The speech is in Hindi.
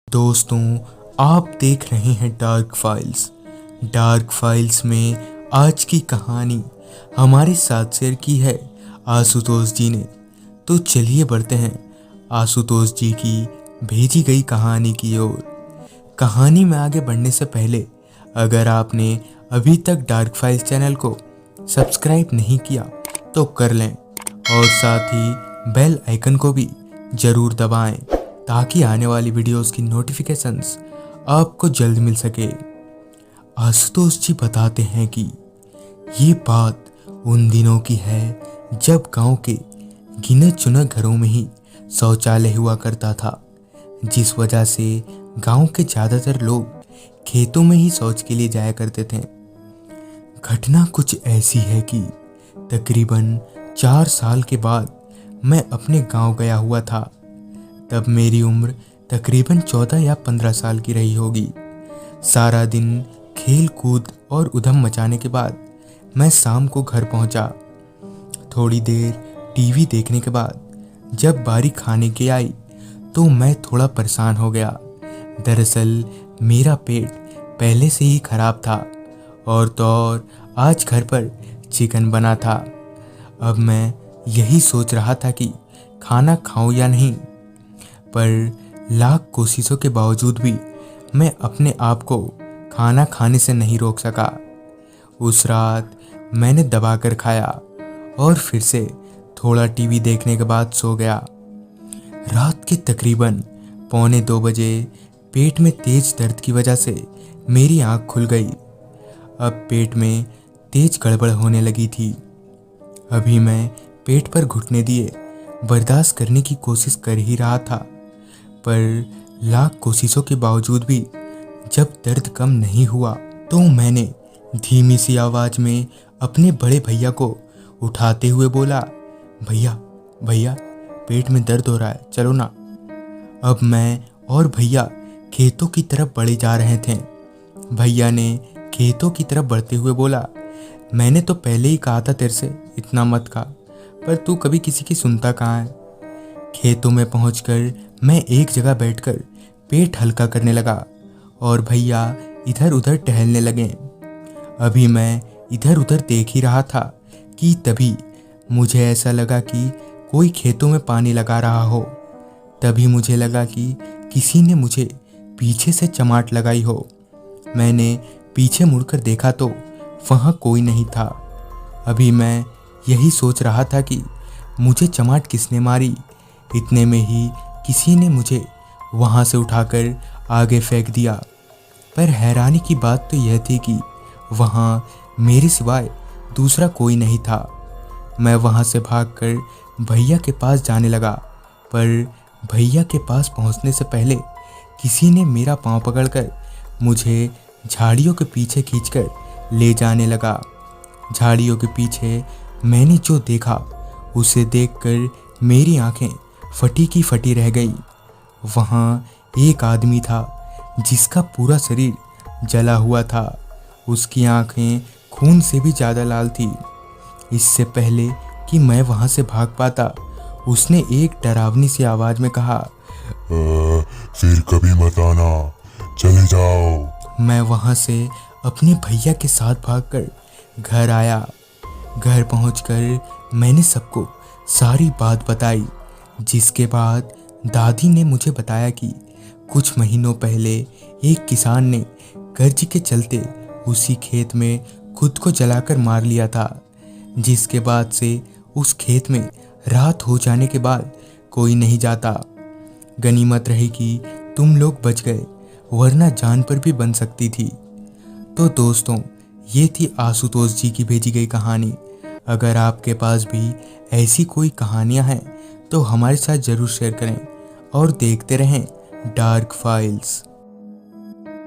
दोस्तों, आप देख रहे हैं डार्क फाइल्स। डार्क फाइल्स में आज की कहानी हमारे साथ शेयर की है आशुतोष जी ने। तो चलिए बढ़ते हैं आशुतोष जी की भेजी गई कहानी की ओर। कहानी में आगे बढ़ने से पहले अगर आपने अभी तक डार्क फाइल्स चैनल को सब्सक्राइब नहीं किया तो कर लें और साथ ही बेल आइकन को भी ज़रूर दबाएं ताकि आने वाली वीडियोस की नोटिफिकेशंस आपको जल्द मिल सके। आशुतोष जी बताते हैं कि ये बात उन दिनों की है जब गांव के गिने चुने घरों में ही शौचालय हुआ करता था, जिस वजह से गांव के ज़्यादातर लोग खेतों में ही शौच के लिए जाया करते थे। घटना कुछ ऐसी है कि तकरीबन 4 साल के बाद मैं अपने गांव गया हुआ था। तब मेरी उम्र तकरीबन 14 या 15 साल की रही होगी। सारा दिन खेल कूद और उधम मचाने के बाद मैं शाम को घर पहुंचा। थोड़ी देर टीवी देखने के बाद जब बारी खाने की आई तो मैं थोड़ा परेशान हो गया। दरअसल मेरा पेट पहले से ही खराब था और तो और आज घर पर चिकन बना था। अब मैं यही सोच रहा था कि खाना खाऊं या नहीं, पर लाख कोशिशों के बावजूद भी मैं अपने आप को खाना खाने से नहीं रोक सका। उस रात मैंने दबाकर खाया और फिर से थोड़ा टीवी देखने के बाद सो गया। रात के तकरीबन 1:45 बजे पेट में तेज दर्द की वजह से मेरी आंख खुल गई। अब पेट में तेज गड़बड़ होने लगी थी। अभी मैं पेट पर घुटने दिए बर्दाश्त करने की कोशिश कर ही रहा था, पर लाख कोशिशों के बावजूद भी जब दर्द कम नहीं हुआ तो मैंने धीमी सी आवाज़ में अपने बड़े भैया को उठाते हुए बोला, भैया भैया पेट में दर्द हो रहा है, चलो ना। अब मैं और भैया खेतों की तरफ बढ़े जा रहे थे। भैया ने खेतों की तरफ बढ़ते हुए बोला, मैंने तो पहले ही कहा था तेरे से इतना मत खा, पर तू कभी किसी की सुनता कहाँ है। खेतों में पहुंचकर मैं एक जगह बैठकर पेट हल्का करने लगा और भैया इधर उधर टहलने लगे। अभी मैं इधर उधर देख ही रहा था कि तभी मुझे ऐसा लगा कि कोई खेतों में पानी लगा रहा हो। तभी मुझे लगा कि किसी ने मुझे पीछे से चमाट लगाई हो। मैंने पीछे मुड़कर देखा तो वहाँ कोई नहीं था। अभी मैं यही सोच रहा था कि मुझे चमाट किसने मारी। इतने में ही किसी ने मुझे वहाँ से उठाकर आगे फेंक दिया। पर हैरानी की बात तो यह थी कि वहाँ मेरे सिवाय दूसरा कोई नहीं था। मैं वहाँ से भागकर भैया के पास जाने लगा, पर भैया के पास पहुँचने से पहले किसी ने मेरा पाँव पकड़कर मुझे झाड़ियों के पीछे खींचकर ले जाने लगा। झाड़ियों के पीछे मैंने जो देखा उसे देखकर मेरी आंखें फटी की फटी रह गई। वहाँ एक आदमी था जिसका पूरा शरीर जला हुआ था। उसकी आंखें खून से भी ज़्यादा लाल थी। इससे पहले कि मैं वहाँ से भाग पाता, उसने एक डरावनी सी आवाज़ में कहा, फिर कभी मत आना, चले जाओ। मैं वहाँ से अपने भैया के साथ भागकर घर आया। घर पहुंचकर मैंने सबको सारी बात बताई, जिसके बाद दादी ने मुझे बताया कि कुछ महीनों पहले एक किसान ने कर्ज के चलते उसी खेत में खुद को जलाकर मार लिया था, जिसके बाद से उस खेत में रात हो जाने के बाद कोई नहीं जाता। गनीमत रही कि तुम लोग बच गए, वरना जान पर भी बन सकती थी। तो दोस्तों, ये थी आशुतोष जी की भेजी गई कहानी। अगर आपके पास भी ऐसी कोई कहानियाँ हैं तो हमारे साथ ज़रूर शेयर करें और देखते रहें डार्क फाइल्स।